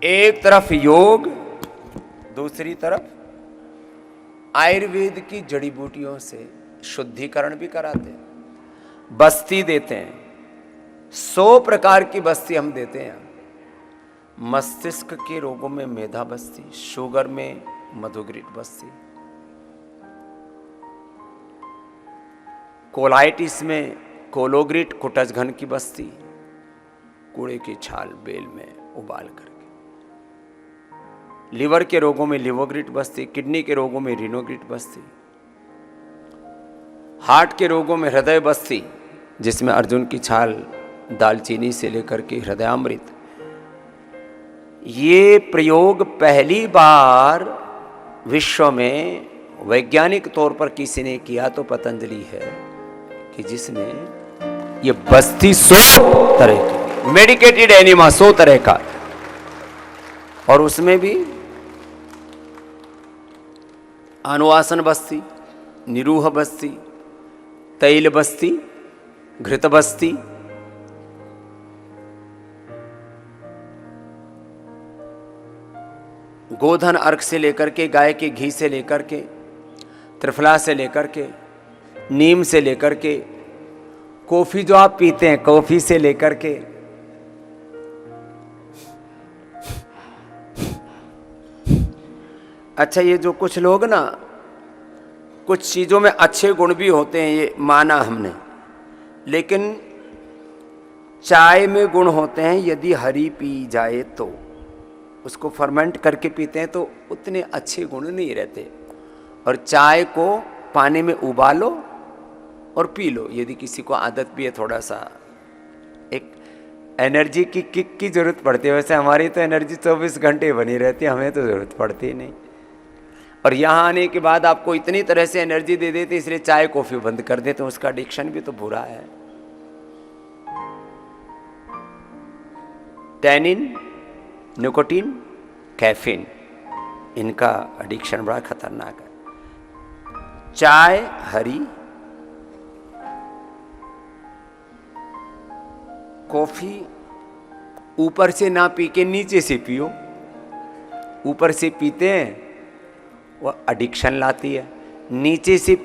एक तरफ योग, दूसरी तरफ आयुर्वेद की जड़ी बूटियों से शुद्धिकरण भी कराते हैं, बस्ती देते हैं। 100 प्रकार की बस्ती हम देते हैं। मस्तिष्क के रोगों में मेधा बस्ती, शुगर में मधुग्रिट बस्ती, कोलाइटिस में कोलोग्रिट कुटजघन की बस्ती, कूड़े की छाल बेल में उबाल करके, लिवर के रोगों में लिवोग्रिट बस्ती, किडनी के रोगों में रिनोग्रिट बस्ती, हार्ट के रोगों में हृदय बस्ती जिसमें अर्जुन की छाल, दालचीनी से लेकर के हृदयामृत। ये प्रयोग पहली बार विश्व में वैज्ञानिक तौर पर किसी ने किया तो पतंजलि है, कि जिसने ये बस्ती 100 तरह की मेडिकेटेड एनिमा 100 तरह का, और उसमें भी अनुवासन बस्ती, निरूह बस्ती, तैल बस्ती, घृत बस्ती, गोधन अर्क से लेकर के, गाय के घी से लेकर के, त्रिफला से लेकर के, नीम से लेकर के, कॉफी जो आप पीते हैं कॉफी से लेकर के, अच्छा ये जो कुछ लोग ना कुछ चीज़ों में अच्छे गुण भी होते हैं, ये माना हमने, लेकिन चाय में गुण होते हैं यदि हरी पी जाए तो, उसको फर्मेंट करके पीते हैं तो उतने अच्छे गुण नहीं रहते। और चाय को पानी में उबालो और पी लो, यदि किसी को आदत भी है, थोड़ा सा एक एनर्जी की किक की जरूरत पड़ती है। वैसे हमारी तो एनर्जी 24 घंटे बनी रहती है, हमें तो जरूरत पड़ती ही नहीं। और यहाँ आने के बाद आपको इतनी तरह से एनर्जी दे देते, इसलिए चाय कॉफी बंद कर देते, तो उसका एडिक्शन भी तो बुरा है। टैनिन, निकोटीन, कैफीन, इनका एडिक्शन बड़ा खतरनाक है। चाय हरी, कॉफी ऊपर से ना पी के नीचे से पियो। ऊपर से पीते हैं वो एडिक्शन लाती है, नीचे से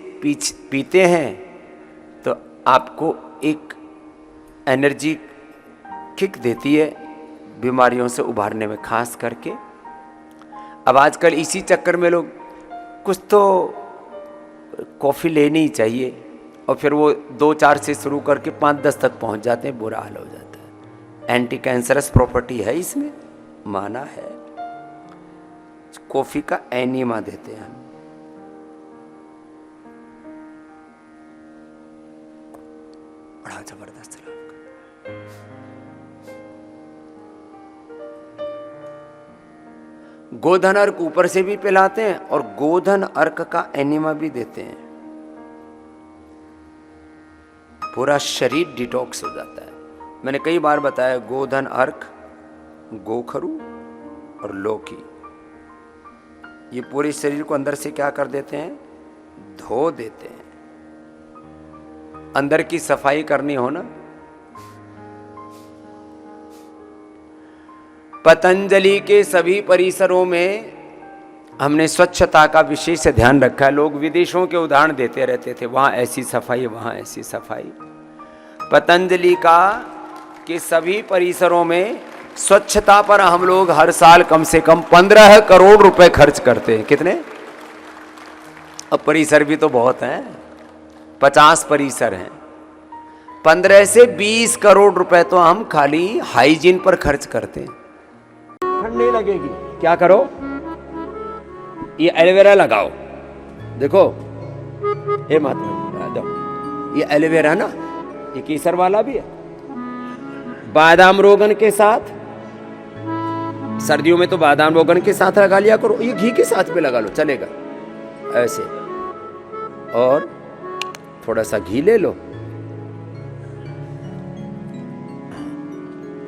पीते हैं तो आपको एक एनर्जी किक देती है बीमारियों से उभारने में, खास करके। अब आजकल इसी चक्कर में लोग कुछ तो कॉफ़ी लेनी ही चाहिए, और फिर वो 2-4 से शुरू करके 5-10 तक पहुंच जाते हैं, बुरा हाल हो जाता है। एंटी कैंसरस प्रॉपर्टी है इसमें, माना है। कॉफ़ी का एनीमा देते हैं हम। बड़ा जबरदस्त लाभ। गोधन अर्क ऊपर से भी पिलाते हैं और गोधन अर्क का एनिमा भी देते हैं, पूरा शरीर डिटॉक्स हो जाता है। मैंने कई बार बताया, गोधन अर्क, गोखरू और लौकी, ये पूरे शरीर को अंदर से क्या कर देते हैं, धो देते हैं। अंदर की सफाई करनी हो ना, पतंजलि के सभी परिसरों में हमने स्वच्छता का विशेष ध्यान रखा है। लोग विदेशों के उदाहरण देते रहते थे, वहाँ ऐसी सफाई, वहाँ ऐसी सफाई। पतंजलि का के सभी परिसरों में स्वच्छता पर हम लोग हर साल कम से कम 15 करोड़ रुपए खर्च करते हैं। कितने? अब परिसर भी तो बहुत हैं, 50 परिसर हैं। 15 से 20 करोड़ रुपए तो हम खाली हाइजीन पर खर्च करते हैं। ठंड नहीं लगेगी, क्या करो, ये एलोवेरा लगाओ। देखो हे महात्मा, जाओ, ये एलोवेरा ना, ये केसर वाला भी है, बादाम रोगन के साथ, सर्दियों में तो बादाम रोगन के साथ लगा लिया करो, ये घी के साथ भी लगा लो, चलेगा ऐसे। और थोड़ा सा घी ले लो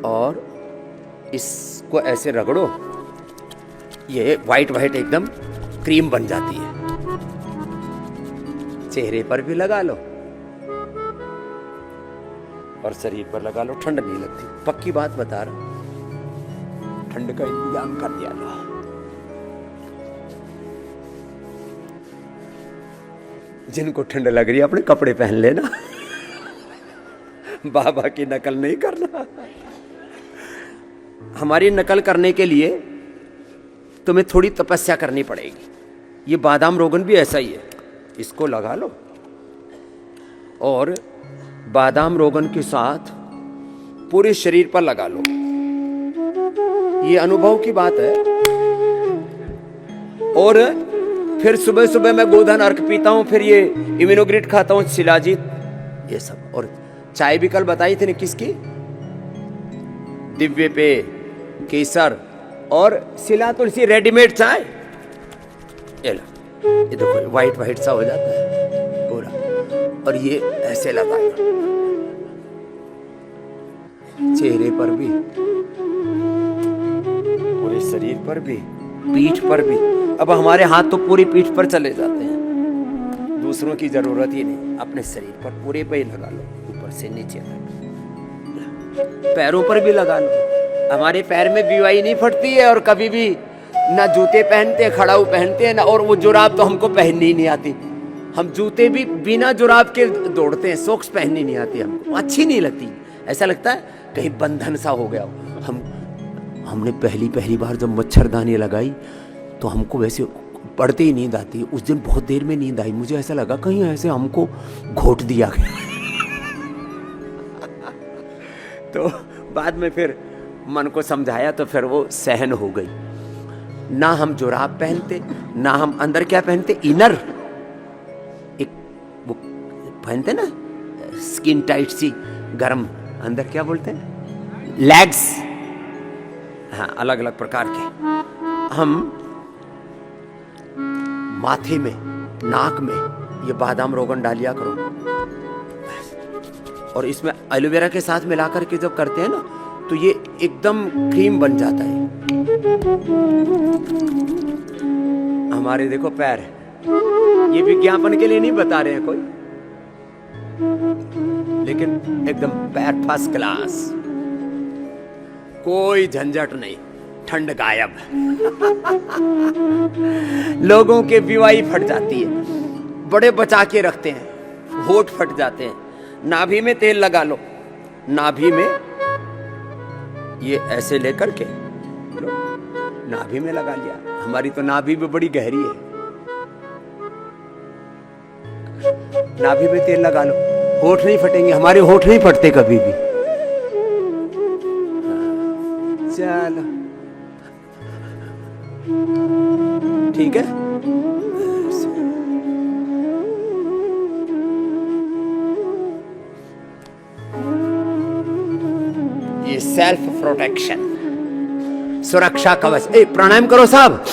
और इसको ऐसे रगड़ो, ये वाइट वाइट एकदम क्रीम बन जाती है। चेहरे पर भी लगा लो और शरीर पर लगा लो, ठंड नहीं लगती। पक्की बात बता रहा हूं, ठंड का इंतजाम कर दिया लो। जिनको ठंड लग रही है अपने कपड़े पहन लेना, बाबा की नकल नहीं करना। हमारी नकल करने के लिए तुम्हें थोड़ी तपस्या करनी पड़ेगी। ये बादाम रोगन भी ऐसा ही है, इसको लगा लो और बादाम रोगन के साथ पूरे शरीर पर लगा लो। ये अनुभव की बात है। और फिर सुबह सुबह मैं गोधन अर्क पीता हूं, फिर ये इम्यूनोग्रिड खाता हूं, शिलाजीत, ये सब। और चाय भी कल बताई थी ना किसकी, दिव्य पे, केसर और शिला तुलसी, रेडीमेड चाय। ये लो, ये देखो व्हाइट व्हाइट सा हो जाता है पूरा। और ये ऐसे लगाए चेहरे पर भी, पूरे शरीर पर भी, पीठ पर भी। अब हमारे हाथ तो पूरी पीठ पर चले जाते हैं, दूसरों की जरूरत ही नहीं, अपने शरीर पर पूरे पे ही लगा लो, ऊपर से नीचे तक। पैरों पर भी लगा लो। हमारे पैर में बीवाई नहीं फटती है, और कभी भी ना जूते पहनते, खड़ाऊ पहनते हैं ना, और वो जुराब तो हमको पहननी ही नहीं आती। हम जूते भी बिना जुराब के दौड़ते हैं, सॉक्स पहननी नहीं आती हमको, अच्छी नहीं लगती। ऐसा लगता है कहीं बंधन सा हो गया। हमने पहली बार जब मच्छरदानी लगाई तो हमको वैसे पड़ते ही नींद आती है। उस दिन बहुत देर में नींद आई, मुझे ऐसा लगा कहीं ऐसे हमको घोट दिया गया। तो बाद में फिर मन को समझाया तो फिर वो सहन हो गई। ना हम जुराब पहनते, ना हम अंदर क्या पहनते, इनर एक वो पहनते ना, स्किन टाइट सी गर्म, अंदर क्या बोलते हैं, लेग्स, हाँ अलग अलग प्रकार के। हम माथे में, नाक में ये बादाम रोगन डालिया करो, और इसमें एलोवेरा के साथ मिलाकर के जब करते हैं ना तो ये एकदम क्रीम बन जाता है। हमारे देखो पैर, ये विज्ञापन के लिए नहीं बता रहे हैं कोई, लेकिन एकदम पैर फर्स्ट क्लास, कोई झंझट नहीं, ठंड गायब। लोगों के बीवाई फट जाती है, बड़े बचा के रखते हैं, होठ फट जाते हैं। नाभि में तेल लगा लो, नाभि में ये ऐसे लेकर के नाभि में लगा लिया। हमारी तो नाभि भी बड़ी गहरी है, नाभि में तेल लगा लो, होठ नहीं फटेंगे। हमारे होठ नहीं फटते कभी भी। चलो ठीक है। ये सेल्फ प्रोटेक्शन, सुरक्षा कवच। प्राणायाम करो साहब।